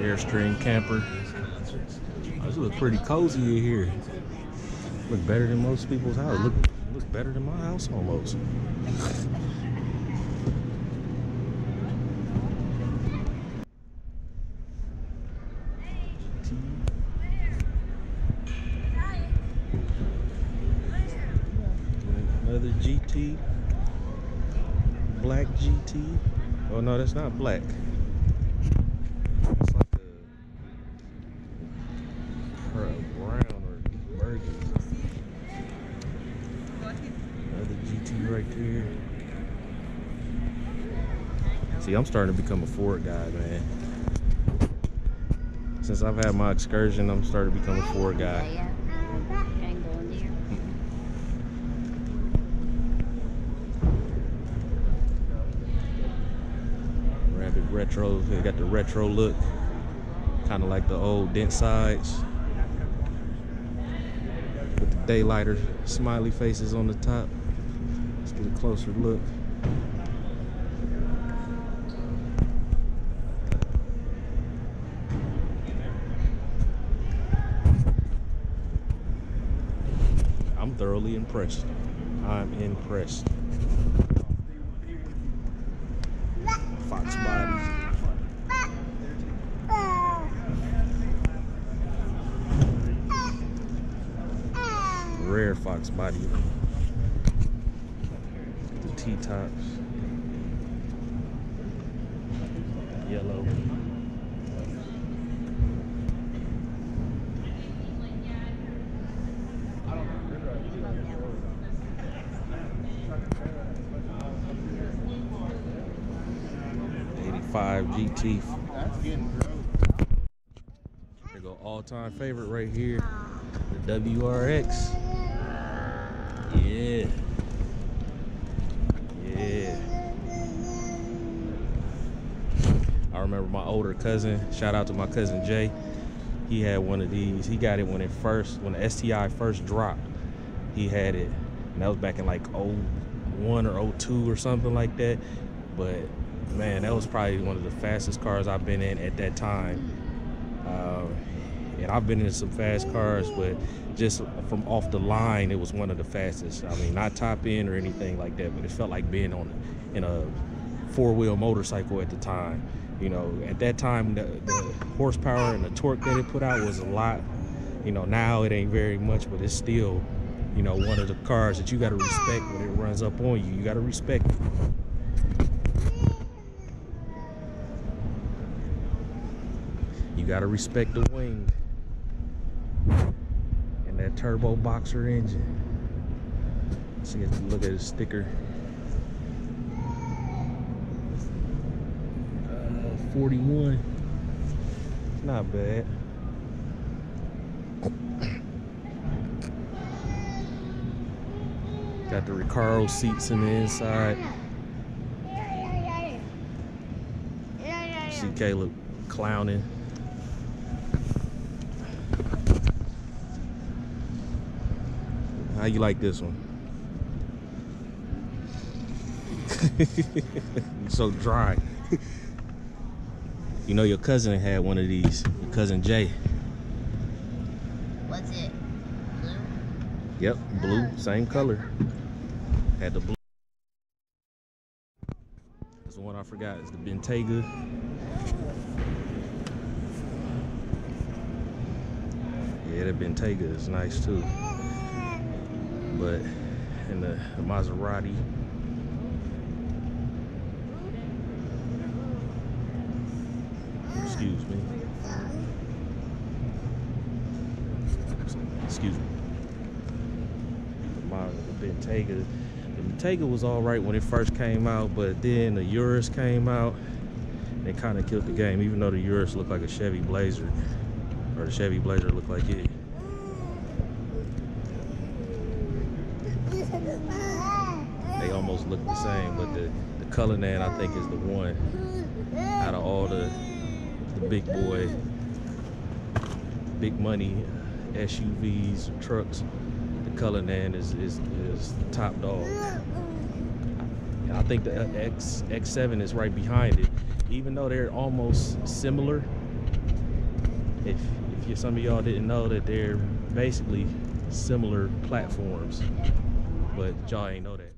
Airstream camper. Oh, this looks pretty cozy in here. Look better than most people's house. Looks better than my house almost. Another GT. Black GT. Oh no, that's not black. It's like a brown or burgundy. Another GT right there. See, I'm starting to become a Ford guy, man. Since I've had my excursion, I'm starting to become a Ford guy. Retro, they got the retro look, kind of like the old dent sides with the daylighter smiley faces on the top. Let's get a closer look. I'm thoroughly impressed. I'm impressed. Fox body. Rare Fox body. The T-tops. Yellow. GT. There go all-time favorite right here, the WRX. Yeah. I remember my older cousin. Shout out to my cousin Jay. He had one of these. He got it when the STI first dropped. He had it, and that was back in like 01 or 02 or something like that. But man, that was probably one of the fastest cars I've been in at that time. And I've been in some fast cars, but just from off the line, it was one of the fastest. I mean, not top end or anything like that, but it felt like being in a four-wheel motorcycle at the time. You know, at that time, the horsepower and the torque that it put out was a lot. You know, now it ain't very much, but it's still, you know, one of the cars that you got to respect when it runs up on you. You got to respect it. You gotta respect the wing and that turbo boxer engine. So you have to look at the sticker. 41. Not bad. Got the Recaro seats in the inside. See Caleb clowning. How you like this one? So dry. You know your cousin had one of these. Your cousin Jay. What's it? Blue? Yep, blue, same color. Had the blue. That's the one I forgot. It's the Bentayga. Yeah, the Bentayga is nice too. But in the Maserati, excuse me, the Bentayga was all right when it first came out, but then the Urus came out and it kind of killed the game, even though the Urus looked like a Chevy Blazer, or the Chevy Blazer looked like it. They almost look the same, but the Cullinan, I think, is the one out of all the big boy, big money SUVs, trucks. The Cullinan is top dog. And I think the X7 is right behind it. Even though they're almost similar, If some of y'all didn't know that they're basically similar platforms, but y'all ain't know that.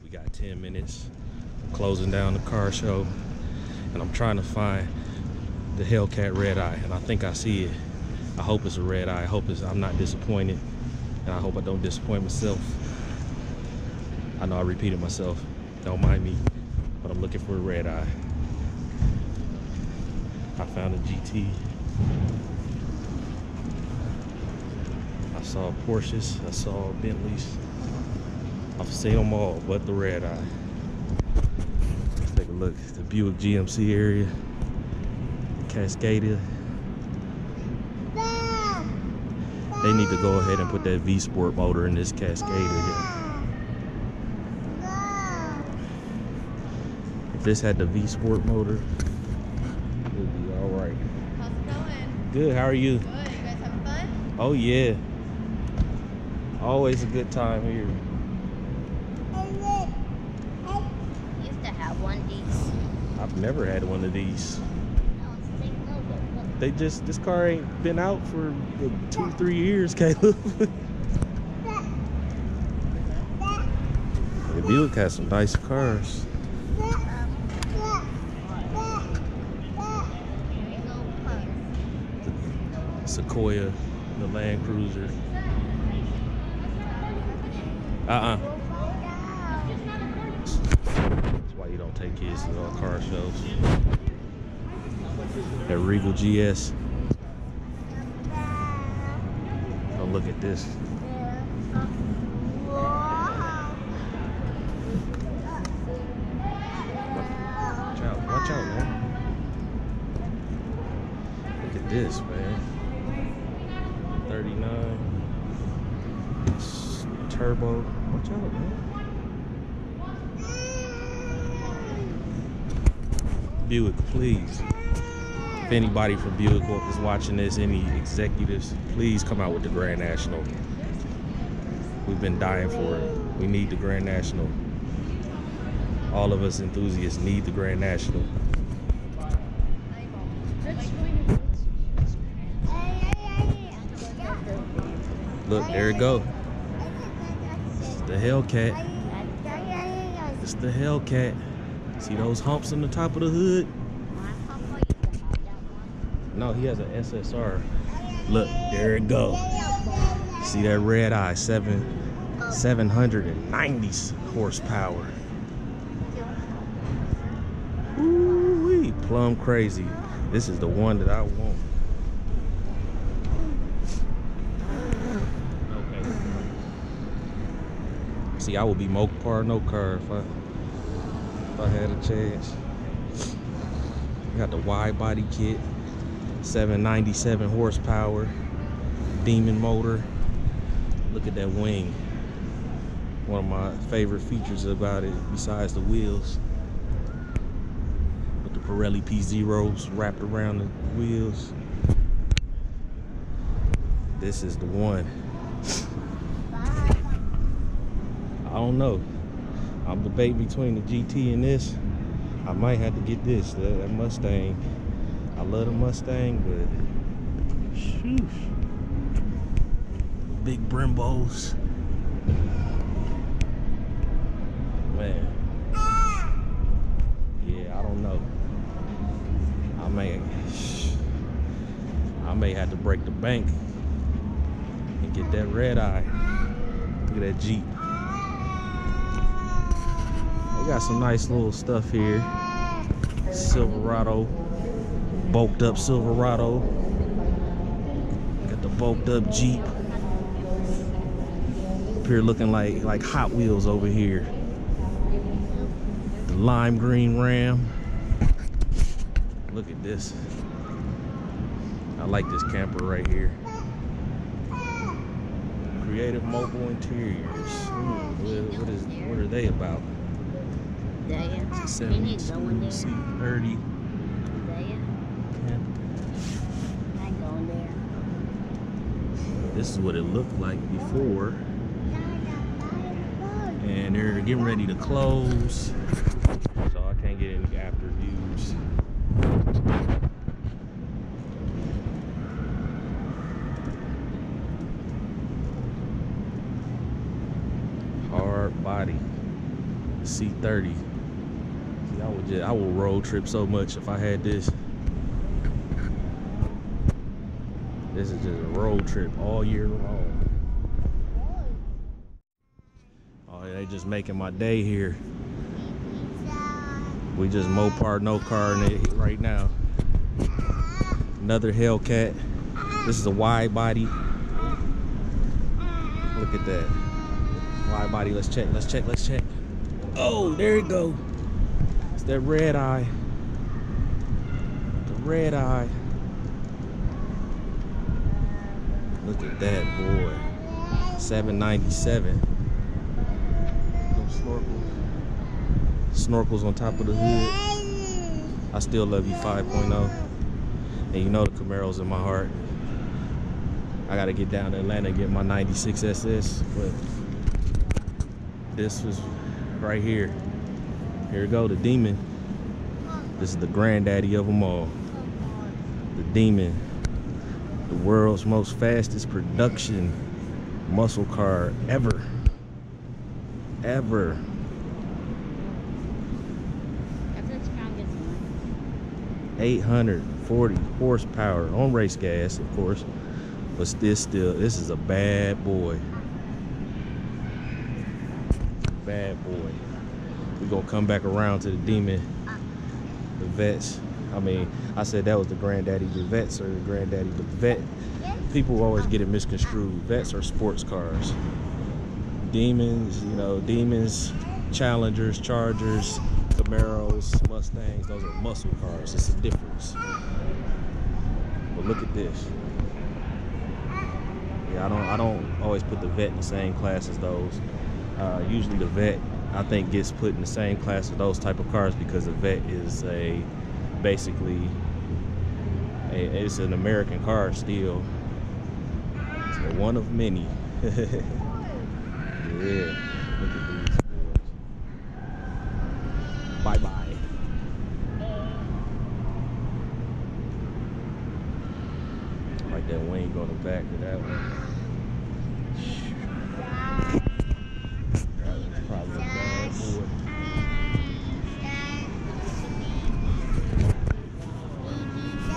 We got 10 minutes. I'm closing down the car show, and I'm trying to find the Hellcat Redeye, and I think I see it. I hope it's a Redeye. I hope I'm not disappointed, and I hope I don't disappoint myself. I know I repeated myself. Don't mind me, but I'm looking for a Redeye. I found a GT. I saw Porsches. I saw Bentleys. I've seen them all, but the Redeye. Let's take a look at the Buick GMC area. Cascadia. They need to go ahead and put that V-Sport motor in this Cascadia. If this had the V-Sport motor, it would be all right. How's it going? Good, how are you? Good, you guys having fun? Oh yeah. Always a good time here. Used to have one of these. I've never had one of these. This car ain't been out for 2-3 years, Caleb. The Buick has some nice cars. The Sequoia, the Land Cruiser. That's why you don't take kids to all car shows. That Regal GS. Oh, look at this. Watch out, man. Look at this, man. 39. Turbo. Watch out, man. Buick, please. If anybody from Buick is watching this, any executives, please come out with the Grand National. We've been dying for it. We need the Grand National. All of us enthusiasts need the Grand National. Look, there it go. This is the Hellcat. It's the Hellcat. See those humps on the top of the hood? No, he has an SSR. Look, there it go. See that Redeye, 790 horsepower. Ooh-wee, plumb crazy. This is the one that I want. Okay. See, I would be Mopar no car if I had a chance. We got the wide body kit. 797 horsepower, Demon motor. Look at that wing. One of my favorite features about it, besides the wheels, with the Pirelli P0s wrapped around the wheels. This is the one. I don't know. I'm debating between the GT and this. I might have to get this, that Mustang. I love the Mustang, but sheesh. Big Brembos. Man. Yeah, I don't know. I may have to break the bank and get that Redeye. Look at that Jeep. We got some nice little stuff here. Silverado. Bulked up Silverado. Got the bulked up Jeep. Up here looking like Hot Wheels over here. The lime green Ram. Look at this. I like this camper right here. Creative Mobile Interiors. What are they about? It's a 72 C30. This is what it looked like before. And they're getting ready to close. So I can't get any after views. body. C30. See, I would road trip so much if I had this. This is just a road trip all year long. Oh, they just making my day here. We just Mopar no car in it right now. Another Hellcat. This is a wide body. Look at that. Wide body. Let's check. Let's check. Let's check. Oh, there it go. It's that Redeye. The Redeye. Look at that, boy. 797. Those snorkels on top of the hood. I still love you 5.0. And you know the Camaros in my heart. I gotta get down to Atlanta and get my 96 SS, but this was right here. Here we go, the Demon. This is the granddaddy of them all. The Demon. The world's most fastest production muscle car ever. Ever. 840 horsepower on race gas, of course. But this is a bad boy. Bad boy. We're gonna come back around to the Demon. The Vets. I mean, I said that was the granddaddy. The Vets are the granddaddy. The Vet. People always get it misconstrued. Vets are sports cars. Demons, you know, Demons, Challengers, Chargers, Camaros, Mustangs, those are muscle cars. It's a difference. But look at this. Yeah, I don't always put the Vet in the same class as those. Usually the Vet, I think, gets put in the same class as those type of cars because the Vet is it's an American car still. It's one of many. Yeah, look at these boys. Bye-bye. Like that wing on the back of that one. That was probably a bad boy.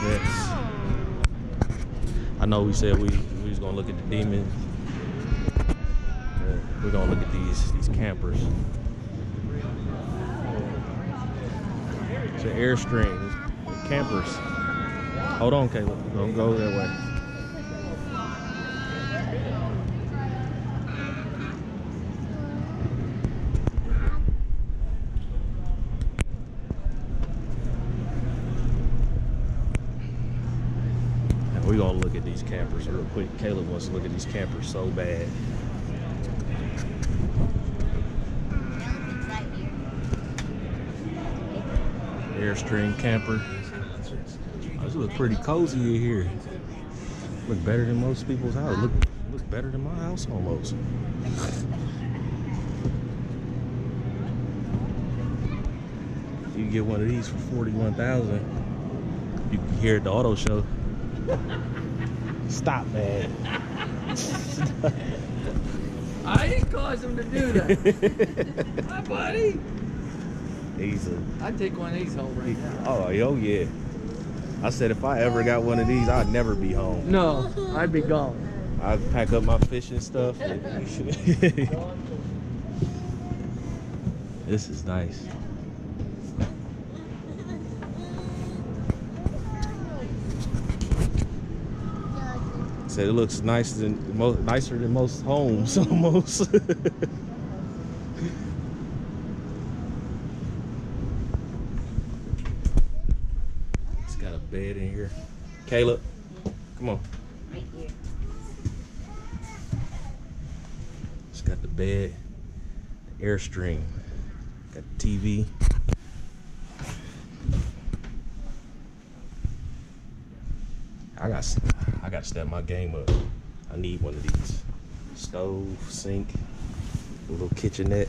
Vets. I know we said we was gonna look at the Demon. We're gonna look at these campers. It's an Airstream. It's campers. Hold on, Caleb. Don't go that way. We're gonna look at these campers real quick. Caleb wants to look at these campers so bad. Airstream camper. Oh, this looks pretty cozy in here. Look better than most people's house. Look better than my house almost. You can get one of these for $41,000. You can hear it at the auto show. Stop, man. I didn't cause him to do that. Hi, buddy. I'd take one of these home right now. Oh, yeah. I said if I ever got one of these, I'd never be home. No, I'd be gone. I'd pack up my fishing stuff. This is nice. Said it looks nicer than most homes almost. It's got a bed in here. Caleb, come on. Right here. It's got the bed, the Airstream, got the TV. I got to step my game up. I need one of these. Stove, sink, a little kitchenette.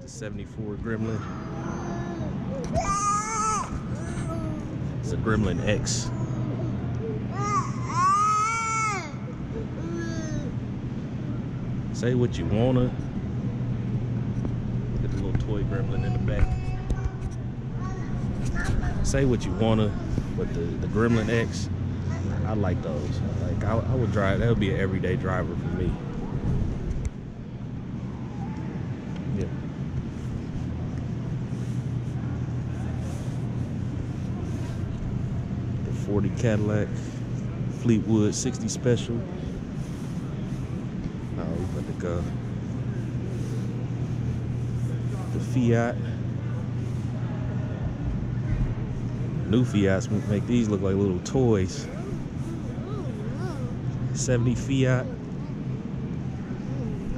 The 74 Gremlin. It's a Gremlin X. Say what you wanna. Look at the little toy gremlin in the back. Say what you wanna, but the Gremlin X, I like those. Like I would drive. That would be an everyday driver for me. Yeah. The 40 Cadillac Fleetwood 60 Special. Oh, we about to go. The Fiat. New Fiats make these look like little toys. 70 Fiat.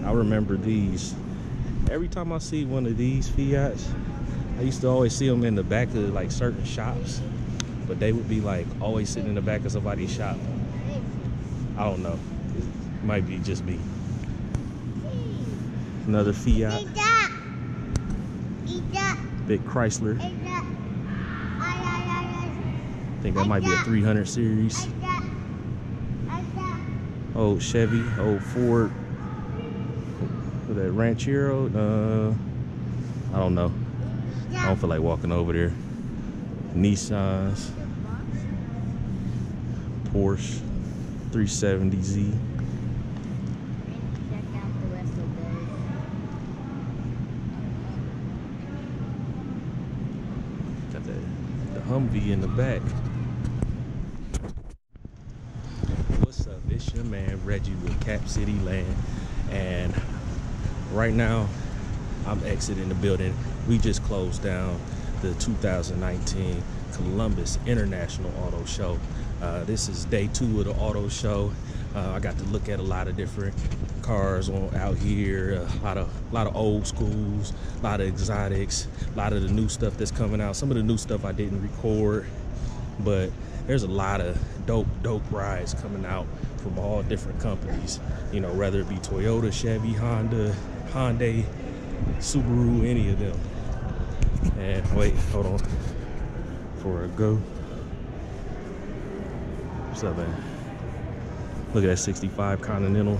I remember these. Every time I see one of these Fiats, I used to always see them in the back of like certain shops, but they would be like always sitting in the back of somebody's shop. I don't know. It might be just me. Another Fiat. Big Chrysler. I think that might be a 300 series. Old Chevy, old Ford. With that Ranchero. I don't know. I don't feel like walking over there. Nissans. Porsche 370Z. Got the Humvee in the back. What's up? It's your man Reggie with Cap City Land, and right now I'm exiting the building. We just closed down the 2019 Columbus International Auto Show. This is day 2 of the auto show. I got to look at a lot of different cars out here, a lot of old schools, a lot of exotics, a lot of the new stuff that's coming out. Some of the new stuff I didn't record, but there's a lot of dope rides coming out from all different companies, you know, whether it be Toyota, Chevy, Honda, Hyundai, Subaru, any of them. And wait, hold on before I go. What's up, man? Look at that 65 Continental.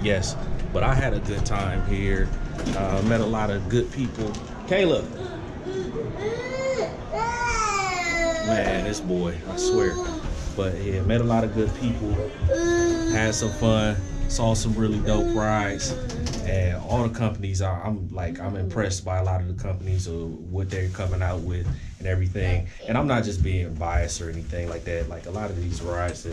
Yes, but I had a good time here. Met a lot of good people. Caleb. Man, this boy, I swear. But yeah, met a lot of good people. Had some fun. Saw some really dope rides. And all the companies, I'm impressed by a lot of the companies of what they're coming out with and everything. And I'm not just being biased or anything like that. Like a lot of these rides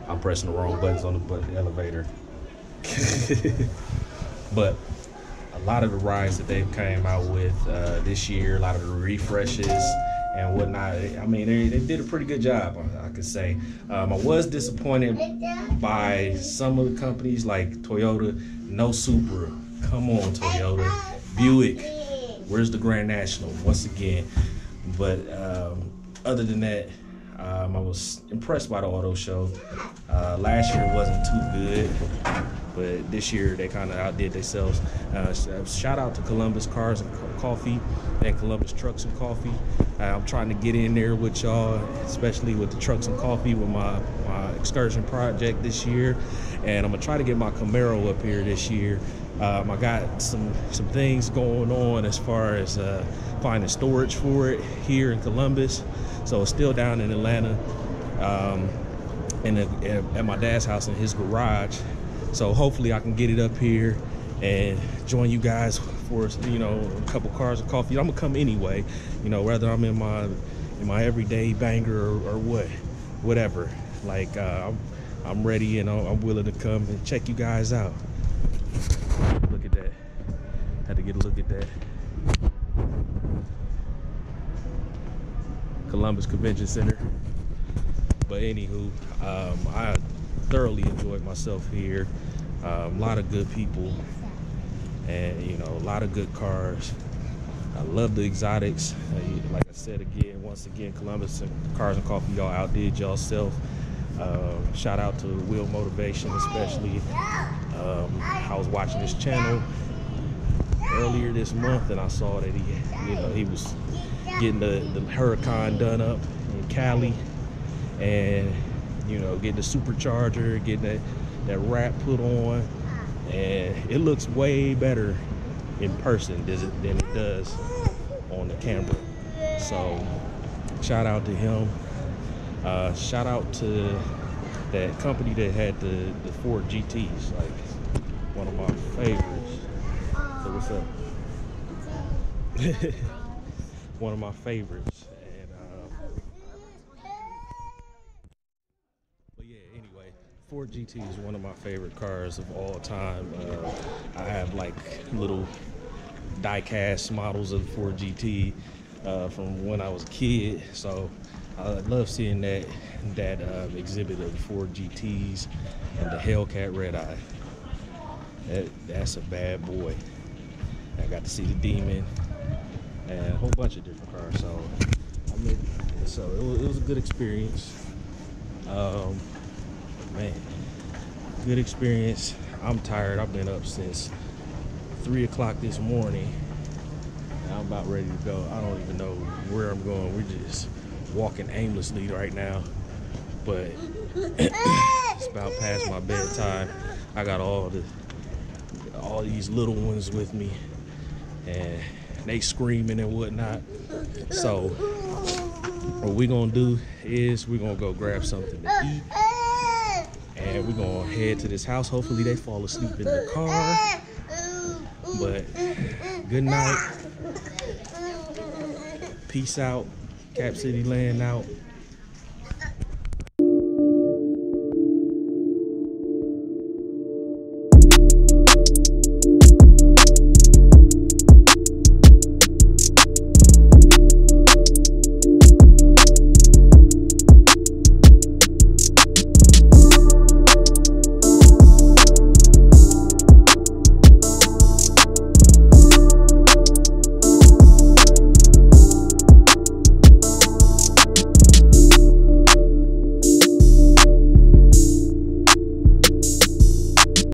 I'm pressing the wrong buttons on the elevator. But a lot of the rides that they've came out with this year, a lot of the refreshes and whatnot, I mean, they did a pretty good job, I could say. I was disappointed by some of the companies like Toyota. No Supra. Come on, Toyota. Buick. Where's the Grand National? Once again. But other than that, I was impressed by the auto show. Last year wasn't too good, but this year they kind of outdid themselves. Shout out to Columbus Cars and Coffee and Columbus Trucks and Coffee. I'm trying to get in there with y'all, especially with the Trucks and Coffee with my excursion project this year. And I'm gonna try to get my Camaro up here this year. I got some things going on as far as finding storage for it here in Columbus. So it's still down in Atlanta, at my dad's house in his garage. So hopefully I can get it up here and join you guys for, you know, a couple cars of coffee. I'm gonna come anyway, you know, whether I'm in my everyday banger or whatever. Like I'm ready and I'm willing to come and check you guys out. Look at that. Had to get a look at that. Columbus Convention Center. But anywho, I thoroughly enjoyed myself here. A lot of good people, and you know, a lot of good cars. I love the exotics. Like I said once again, Columbus and Cars and Coffee, y'all outdid y'allself. Shout out to Will Motivation, especially. I was watching his channel earlier this month, and I saw that he was getting the Huracan done up in Cali, and you know, getting the supercharger, getting that wrap put on, and it looks way better in person than it does on the camera. So shout out to him. Shout out to that company that had the Ford GTs, like one of my favorites. So what's up? One of my favorites. And but yeah, anyway, Ford GT is one of my favorite cars of all time. I have like little die-cast models of the Ford GT from when I was a kid, so I love seeing that exhibit of the Ford GTs and the Hellcat Redeye. That's a bad boy. I got to see the Demon and a whole bunch of different cars. So it was a good experience. Man, good experience. I'm tired. I've been up since 3 o'clock this morning. I'm about ready to go. I don't even know where I'm going. We're just walking aimlessly right now, but it's about past my bedtime. I got all these little ones with me, and they screaming and whatnot. So what we're gonna do is we're gonna go grab something to eat, and we're gonna head to this house. Hopefully they fall asleep in the car. But good night. Peace out. Cap City Land out.